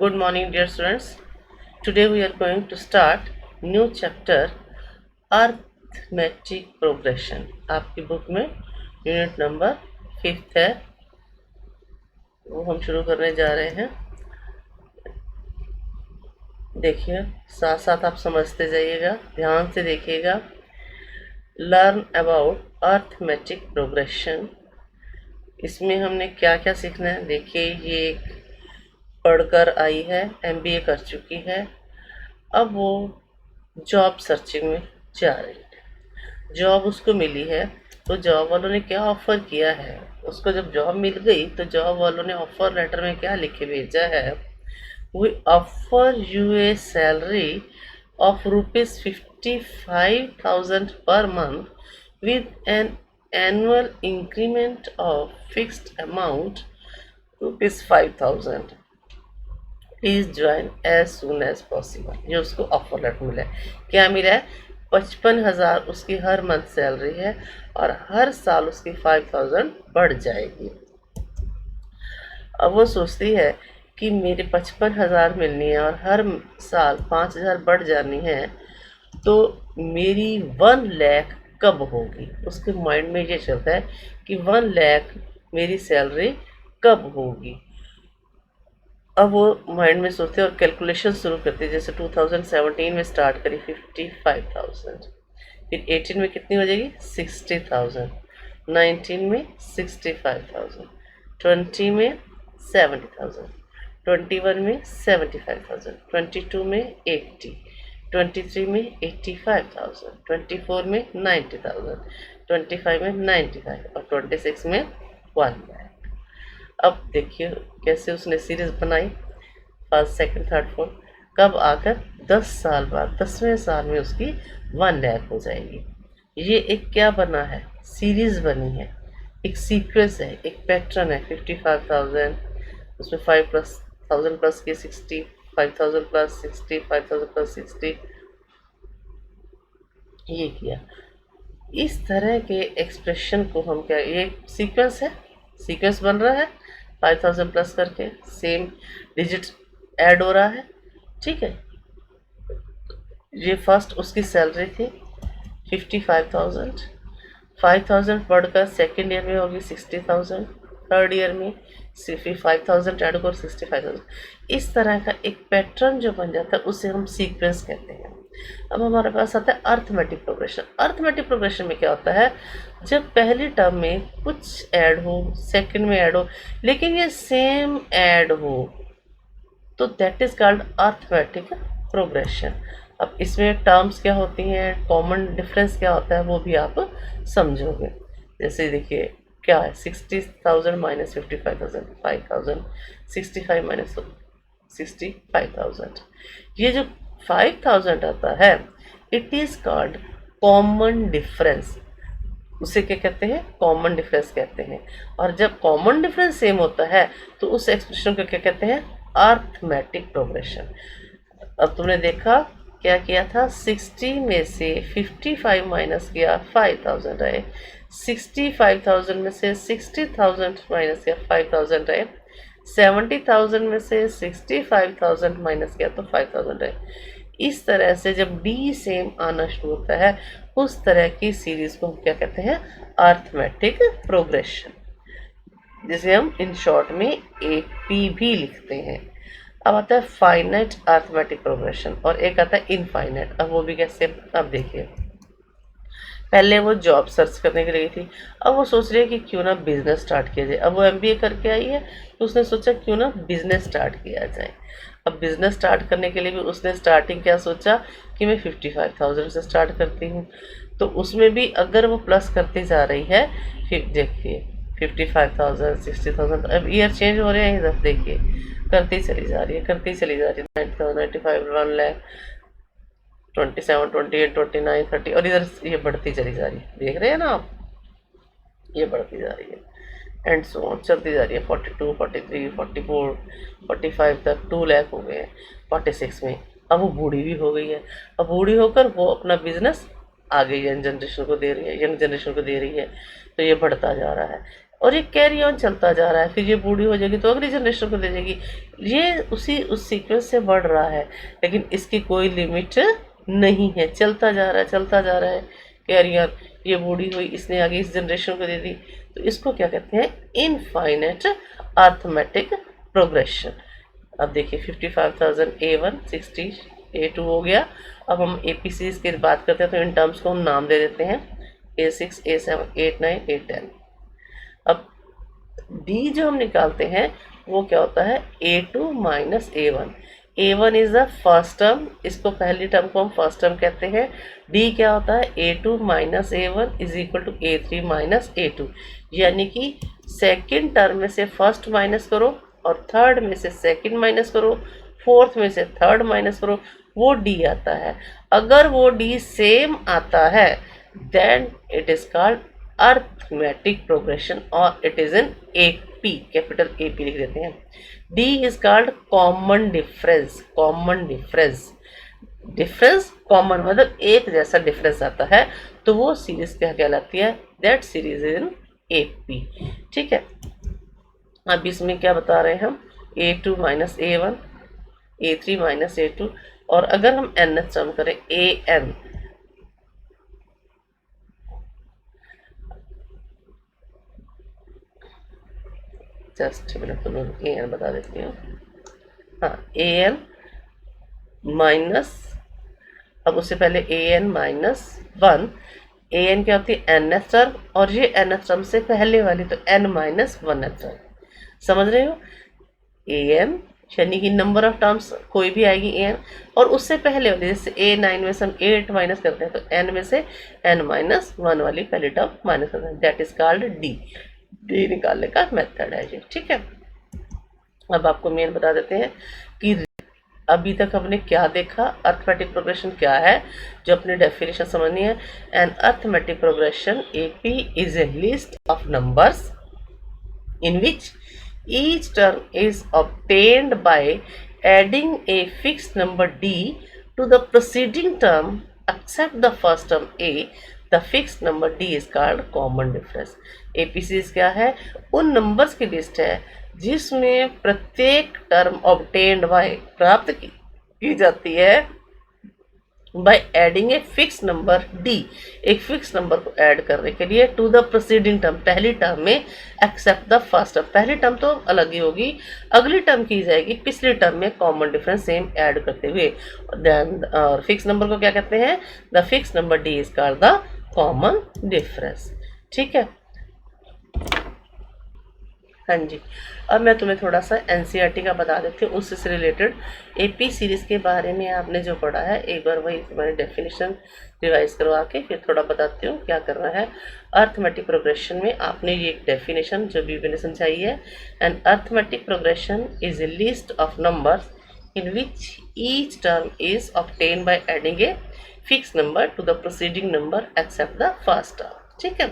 Good morning, dear students. Today we are going to start new chapter Arithmetic Progression. आपकी book में unit number 5 है, वो हम शुरू करने जा रहे हैं। देखिए, साथ साथ आप समझते जाइएगा, ध्यान से देखिएगा। Learn about arithmetic progression. इसमें हमने क्या क्या सीखना है। देखिए, ये एक पढ़कर आई है, MBA कर चुकी है, अब वो जॉब सर्चिंग में जा रही है। जॉब उसको मिली है, तो जॉब वालों ने क्या ऑफ़र किया है। उसको जब जॉब मिल गई तो जॉब वालों ने ऑफ़र लेटर में क्या लिख के भेजा है, we offer you a salary of ₹55,000 per month with an annual increment of fixed amount ₹5,000। Please join as soon as possible. ये उसको ऑफर लेटर मिला है। क्या मिला है? 55,000 उसकी हर मंथ सैलरी है और हर साल उसकी 5,000 बढ़ जाएगी। अब वो सोचती है कि मेरे 55,000 मिलनी है और हर साल 5,000 बढ़ जानी है, तो मेरी 1 लाख कब होगी। उसके माइंड में ये चलता है कि 1 लाख मेरी सैलरी कब होगी। अब वो माइंड में सोचते हैं और कैलकुलेशन शुरू करते हैं। जैसे 2017 में स्टार्ट करी 55,000, फिर 18 में कितनी हो जाएगी 60,000, 19 में 65,000, 20 में 70,000, 21 में 75,000, 22 में 80, 23 में 85,000, 24 में 90,000, 25 में 95 और 26 में 1 लाख। अब देखिए कैसे उसने सीरीज बनाई, फर्स्ट सेकंड थर्ड फोर्थ। कब आकर 10 साल बाद 10वें साल में उसकी 1 लाख हो जाएगी। ये एक क्या बना है, सीरीज बनी है, एक सीक्वेंस है, एक पैटर्न है। 55,000, उसमें 5,000 प्लस के 60, 5,000 प्लस 60, 5,000 प्लस 60, ये किया। इस तरह के एक्सप्रेशन को हम क्या, ये सीक्वेंस है, सीक्वेंस बन रहा है 5,000 प्लस करके, सेम डिजिट ऐड हो रहा है। ठीक है, ये फर्स्ट उसकी सैलरी थी 55,000, 5,000 बढ़कर सेकेंड ईयर में होगी 60,000, थर्ड ईयर में 5,000 ऐड कर 65,000। इस तरह का एक पैटर्न जो बन जाता है उसे हम सीक्वेंस कहते हैं। अब हमारे पास आता है अर्थमेटिक प्रोग्रेशन। अर्थमेटिक प्रोग्रेशन में क्या होता है, जब पहली टर्म में कुछ ऐड हो, सेकंड में ऐड हो, लेकिन ये सेम ऐड हो, तो that is called arithmetic progression. अब इसमें टर्म्स क्या होती हैं, कॉमन डिफरेंस क्या होता है, वो भी आप समझोगे। जैसे देखिए क्या है, 60,000 माइनस 55,000, 5,000, 65 माइनस 65,000। ये जो 5,000 आता है, it is called common difference. उसे क्या कहते हैं, कॉमन डिफरेंस कहते हैं। और जब कॉमन डिफरेंस सेम होता है तो उस एक्सप्रेशन को क्या कहते हैं, अर्थमेटिक प्रोग्रेशन। अब तुमने देखा क्या किया था, 60 में से 55 माइनस किया 5,000 रहे, 65,000 में से 60,000 माइनस किया 5,000 रहे, 70,000 में से 65,000 माइनस किया तो 5,000 रहे। इस तरह से जब डी सेम आना शुरू होता है, उस तरह की सीरीज को हम क्या कहते हैं, अर्थमेटिक प्रोग्रेशन, जिसे हम इन शॉर्ट में AP भी लिखते हैं। अब आता है फाइनाइट अर्थमेटिक प्रोग्रेशन और एक आता है इनफाइनाइट। अब वो भी कैसे, अब देखिए, पहले वो जॉब सर्च करने के लिए गई थी, अब वो सोच रही है कि क्यों ना बिजनेस स्टार्ट किया जाए। अब वो MBA करके आई है, तो उसने सोचा क्यों ना बिजनेस स्टार्ट किया जाए। अब बिजनेस स्टार्ट करने के लिए भी उसने स्टार्टिंग क्या सोचा कि मैं 55,000 से स्टार्ट करती हूँ। तो उसमें भी अगर वो प्लस करती जा रही है, फिर देखिए 55,000, 60,000, अब ईयर चेंज हो रहे हैं इधर, देखिए करती चली जा रही है, करती चली जा रही है, 90,000, 95, 1 लाख, 27, 28, 29, 30, और इधर ये बढ़ती चली जा रही है। देख रहे हैं ना आप, ये बढ़ती जा रही है एंड सो ऑन, चलती जा रही है। 42, 43, 44, 45 तक 2 लाख हो गए हैं। 46 में अब वो बूढ़ी भी हो गई है। अब बूढ़ी होकर वो अपना बिजनेस आगे यंग जनरेशन को दे रही है, यंग जनरेशन को दे रही है, तो ये बढ़ता जा रहा है। और ये कैरी ऑन चलता जा रहा है, फिर ये बूढ़ी हो जाएगी तो अगली जनरेशन को दे जाएगी। ये उस सीक्वेंस से बढ़ रहा है, लेकिन इसकी कोई लिमिट नहीं है, चलता जा रहा है चलता जा रहा है। कैरी ऑन, ये बूढ़ी हुई, इसने आगे इस जनरेशन को दे दी, तो इसको क्या कहते हैं? Infinite arithmetic progression. अब देखिए 55,000 A1 60 A2 हो गया। अब हम AP सीरीज की बात करते हैं तो इन टर्म्स को हम नाम दे देते हैं A6 A7 A9 A10। अब D जो हम निकालते हैं वो क्या होता है? A2 minus A1। A1 is the first term, इसको पहली टर्म को हम फर्स्ट टर्म कहते हैं। D क्या होता है? A2 minus A1 is equal to A3 minus A2, यानी कि सेकेंड टर्म में से फर्स्ट माइनस करो और थर्ड में से सेकंड माइनस करो, फोर्थ में से थर्ड माइनस करो, वो D आता है। अगर वो D सेम आता है then it is called arithmetic progression और it is in AP, capital AP लिख देते हैं। D is called common difference. Common difference, difference common मतलब एक जैसा डिफरेंस आता है, तो वो सीरीज क्या कहलाती है? That series is in AP। ठीक है, अब इसमें क्या बता रहे हैं हम? A2 minus A1 A3 minus A2, और अगर हम nth टर्म करें AN, जस्ट मिनट तो AN बता देती हूँ। हाँ, AN माइनस, अब उससे पहले AN माइनस 1, AN क्या होती है? nth टर्म, और ये nth टर्म से पहले वाली तो n माइनस 1th टर्म। समझ रहे हो? AN यानी कि नंबर ऑफ टर्म्स कोई भी आएगी AN, और उससे पहले वाली, जैसे A9 में से हम 8 माइनस करते हैं तो N में से n माइनस 1 वाली पहली टर्म माइनस करते हैं, दैट इज कॉल्ड D निकालने का मेथड है ये। ठीक है, अब आपको मेन बता देते हैं कि अभी तक हमने क्या देखा, अर्थमेटिक प्रोग्रेशन क्या है, जो अपनी डेफिनेशन समझनी है। An arithmetic progression AP is a list of numbers in which each term is obtained by adding a fixed number D to the preceding term except the first term A. The fixed number D is called common difference. AP series क्या है? उन numbers की list है जिसमें प्रत्येक term obtained by प्राप्त की जाती है bye adding a fix number D, एक फिक्स नंबर को ऐड करने के लिए, टू द प्रोसीडिंग टर्म, पहली टर्म में, एक्सेप्ट द फर्स्ट टर्म, पहली टर्म तो अलग ही होगी, अगली टर्म की जाएगी पिछली टर्म में कॉमन डिफरेंस सेम ऐड करते हुए। देन और फिक्स नंबर को क्या कहते हैं? The fix number D is called the common difference. ठीक है, हाँ जी। अब मैं तुम्हें थोड़ा सा NCERT का बता देती हूँ, उससे रिलेटेड AP सीरीज़ के बारे में आपने जो पढ़ा है, एक बार वही तुम्हारी डेफिनेशन रिवाइज करवा के फिर थोड़ा बताती हूँ क्या करना है। अर्थमेटिक प्रोग्रेशन में आपने ये एक डेफिनेशन जो भी मैंने समझाई है, an arithmetic progression is a list of numbers in which each term is obtained by adding a fix number to the proceeding number except the first term. ठीक है,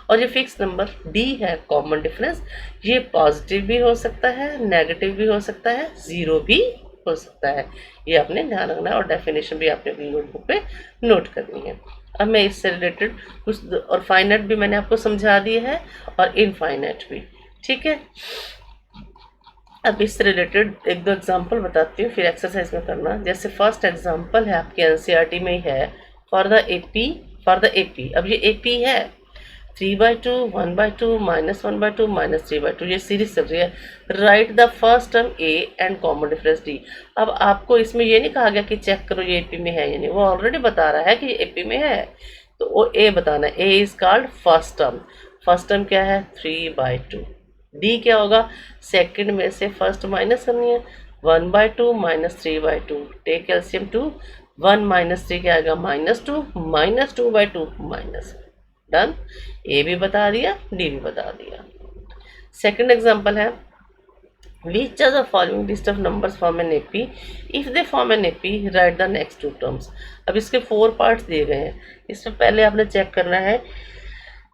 और ये फिक्स नंबर D है कॉमन डिफरेंस, ये positive भी हो सकता है, नेगेटिव भी हो सकता है, जीरो भी हो सकता है, ये आपने ध्यान रखना है, और डेफिनेशन भी आपने अपनी नोटबुक पे नोट करनी है। अब मैं इससे रिलेटेड कुछ, और फाइनाइट भी मैंने आपको समझा दी है और इनफाइनाइट भी। ठीक है, अब इससे रिलेटेड एक दो एग्जाम्पल बताती हूँ, फिर एक्सरसाइज में करना। जैसे फर्स्ट एग्जाम्पल है आपके NCERT में ही है, फॉर द AP। अब ये AP है 3/2 1/2 -1/2 -3/2, ये सीरीज चल रही है। Right the first term A and common difference D। अब आपको इसमें ये नहीं कहा गया कि चेक करो ये AP में है या नहीं, वो ऑलरेडी बता रहा है कि ये AP में है, तो वो A बताना है। A is called first term, first term क्या है? 3/2। D क्या होगा? सेकंड में से फर्स्ट माइनस करनी है, 1/2 -3/2, टेक एलसीएम 2, 1 - 3 क्या आएगा? -2, -2/2 माइनस, डन। A भी बता दिया, D भी बता दिया। सेकंड एग्जांपल है, which are the following list of numbers form an AP? If they form an AP, write the next two terms। अब इसके 4 पार्ट्स दिए गए हैं, इसमें पहले आपने चेक करना है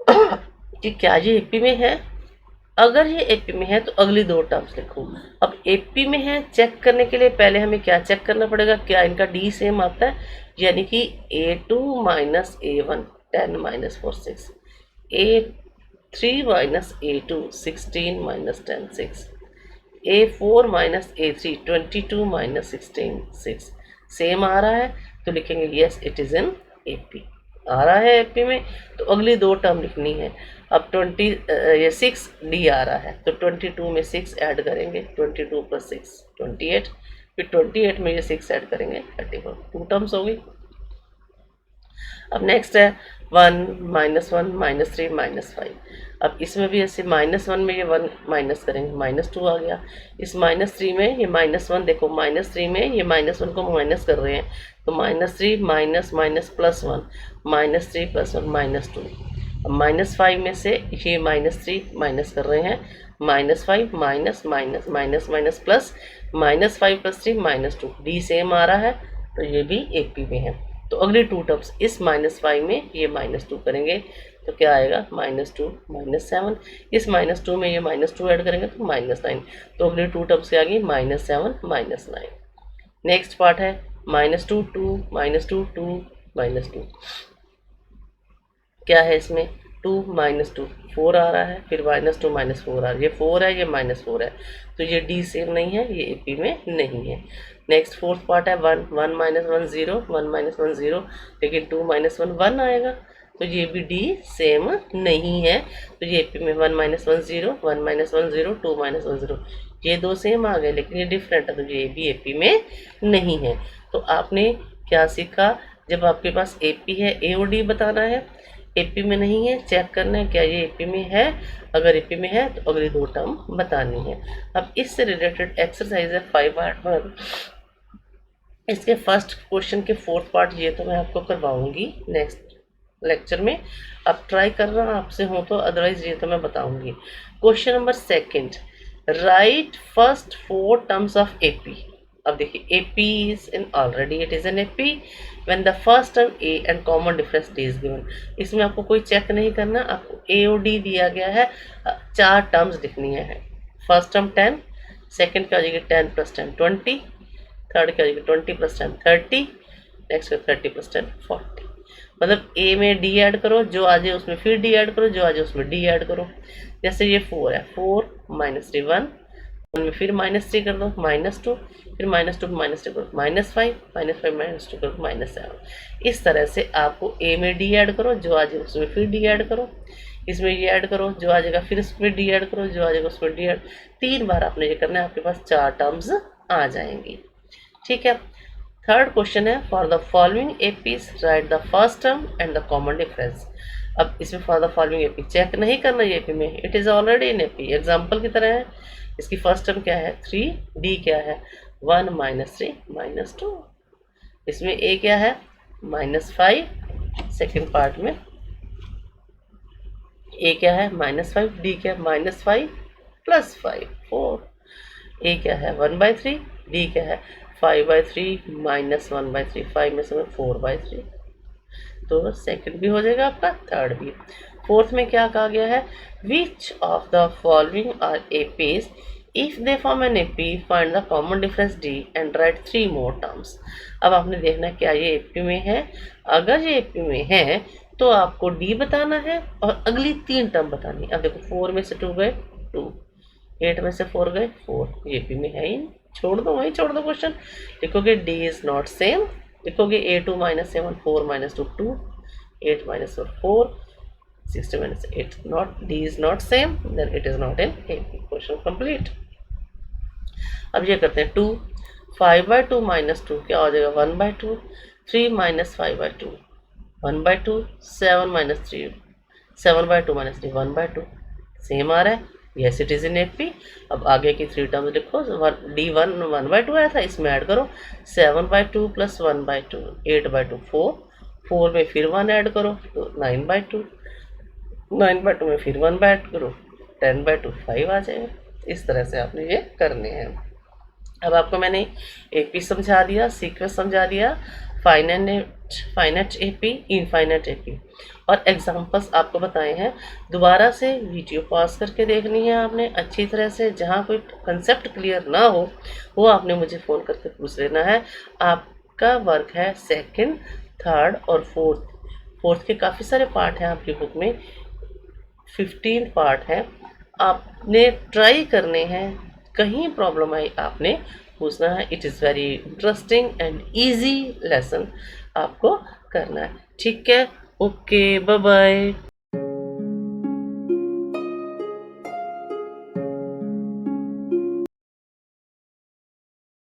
कि क्या ये AP में है। अगर ये AP में है तो अगली 2 टर्म्स लिखो। अब AP में है, चेक करने के लिए पहले हमें क्या चेक करना पड़ेगा, क्या इनका D सेम आता है, यानी कि A2 - A1 10 - 4 6, A 3 minus A2 16 minus 10 6, A4 minus A3 22 minus 16 6। Same आ रहा है तो लिखेंगे yes it is in AP। आ रहा है AP में तो अगली दो टर्म लिखनी है। अब 6 D आ रहा है तो 22 में 6 ऐड करेंगे, 22 प्लस 6 28, फिर 28 में ये 6 ऐड करेंगे 34, 2 टर्म्स हो गई। अब नेक्स्ट है 1 -1 -3 -5। अब इसमें भी ऐसे -1 में ये 1 माइनस करेंगे, -2 आ गया। इस -3 में ये -1 देखो, -3 में ये -1 को माइनस कर रहे हैं तो -3 माइनस माइनस प्लस 1, -3 प्लस 1 -2। अब -5 में से ये -3 माइनस कर रहे हैं, -5 minus minus minus minus plus, -5 plus 3 -2। D same आ रहा है तो ये भी AP में है। तो अगली टू टर्म्स इस -5 में ये -2 करेंगे तो क्या आएगा, -2 -7। इस -2 में ये -2 ऐड करेंगे तो -9। तो अगली टू टर्म्स क्या आ गई, -7 -9। नेक्स्ट पार्ट है -2 2 -2 2 -2। क्या है इसमें 2 -2 4 आ रहा है, फिर -2 -4 आ रहा है, ये 4 है ये -4 है तो ये डी सेम नहीं है, ये AP में नहीं है। नेक्स्ट फोर्थ पार्ट है 1 1 -1 0 1 -1 0, लेकिन 2 -1 1 आएगा तो ये भी डी सेम नहीं है तो ये AP में 1 -1 0 1 -1 0 2 -1 0, ये दो सेम आ गए लेकिन ये डिफरेंट है तो ये भी AP में नहीं है। तो आपने क्या सीखा, जब आपके पास AP है A और D बताना है, AP में नहीं है चेक करना है क्या ये AP में है, अगर AP में है तो अगली दो टर्म बतानी है। अब इससे रिलेटेड एक्सरसाइज है 5/1, इसके फर्स्ट क्वेश्चन के फोर्थ पार्ट ये तो मैं आपको करवाऊंगी नेक्स्ट लेक्चर में। अब ट्राई करना आपसे हो तो, अदरवाइज ये तो मैं बताऊंगी। Question number second, right first 4 terms of AP। अब देखिए AP is in already it is an AP when the first term A and common difference D is given. इसमें आपको कोई चेक नहीं करना, आपको A और D दिया गया है, 4 टर्म्स लिखनी है। फर्स्ट टर्म 10, सेकंड क्या हो जाएगी 10 + 10 20, थर्ड क्या हो जाएगी 20 + 10 30, नेक्स्ट 30 + 10 40। मतलब A में D ऐड करो, जो आ जाए उसमें फिर D ऐड करो, जो आ जाए उसमें D ऐड करो। जैसे ये 4 है, 4 -3 1, में फिर -3 कर दो -2, फिर -2 -3 करो -5, -5 -2 करो -7। इस तरह से आपको A में D ऐड करो, जो आ जाए उसमें फिर D ऐड करो, इसमें ये ऐड करो, जो आ जाएगा फिर इसमें D ऐड करो, जो आ जाएगा उसमें D ऐड। 3 बार आपने ये करना है, आपके पास 4 टर्म्स आ जाएंगी। ठीक है। थर्ड क्वेश्चन है, for the following APs write the first term and the common difference. अब इसमें for the following AP check नहीं करना, ये AP में it is already in AP, example की तरह है। इसकी फर्स्ट टर्म क्या है 3, D क्या है 1 -3 -2, इसमें A क्या है -5, सेकेंड पार्ट में A क्या है -5, D क्या है -5 + 5 4, A क्या है 1/3, D क्या है 5/3 -1/3, 5 में से 4/3, तो सेकंड भी हो जाएगा आपका, थर्ड भी। फोर्थ में क्या कहा गया है, which of the following are APs if they form an AP find the common difference D and write 3 more terms. अब आपने देखना है क्या ये AP में है, अगर ये AP में है तो आपको D बताना है और अगली 3 टर्म बतानी है। अब देखो 4 में से 2 गए 2, 8 में से 4 गए 4, ये AP में है ही, छोड़ दो वहीं छोड़ दो क्वेश्चन। लिखोगे D इज नॉट सेम, लिखोगे A2 - 7 4 - 2 2, 8 - 4 4, 60 - 8 not, D is not same, then it is not in AP। Question complete. अब ये करते हैं 2, 5/2 - 2 क्या हो जाएगा 1/2, 3 - 5/2 1/2, 7 - 3 7/2 - 3 1/2, सेम आ रहा है, yes it is in AP। अब आगे की 3 टर्म्स लिखो, D1 1/2 आया था, इसमें ऐड करो 7/2 + 1/2 8/2 4, 4 में फिर 1 ऐड करो तो 9/2, 9/2 में फिर 1 ऐड करो 10/2 5 आ जाएगा। इस तरह से आपने ये करने हैं। अब आपको मैंने AP समझा दिया, सीक्वेंस समझा दिया, फाइनाइट AP, इनफाइनाइट AP और एग्जांपल्स आपको बताए हैं। दोबारा से वीडियो पॉज करके देखनी है आपने अच्छी तरह से, जहाँ कोई कंसेप्ट क्लियर ना हो वो आपने मुझे फ़ोन करके पूछ लेना है। आपका वर्क है सेकंड, थर्ड और फोर्थ के काफ़ी सारे पार्ट हैं आपकी बुक में। 15 पार्ट है, आपने ट्राई करने हैं, कहीं प्रॉब्लम आई आपने पूछना है। It is very interesting and easy lesson आपको करना है। ठीक है, ओके, बाय बाय।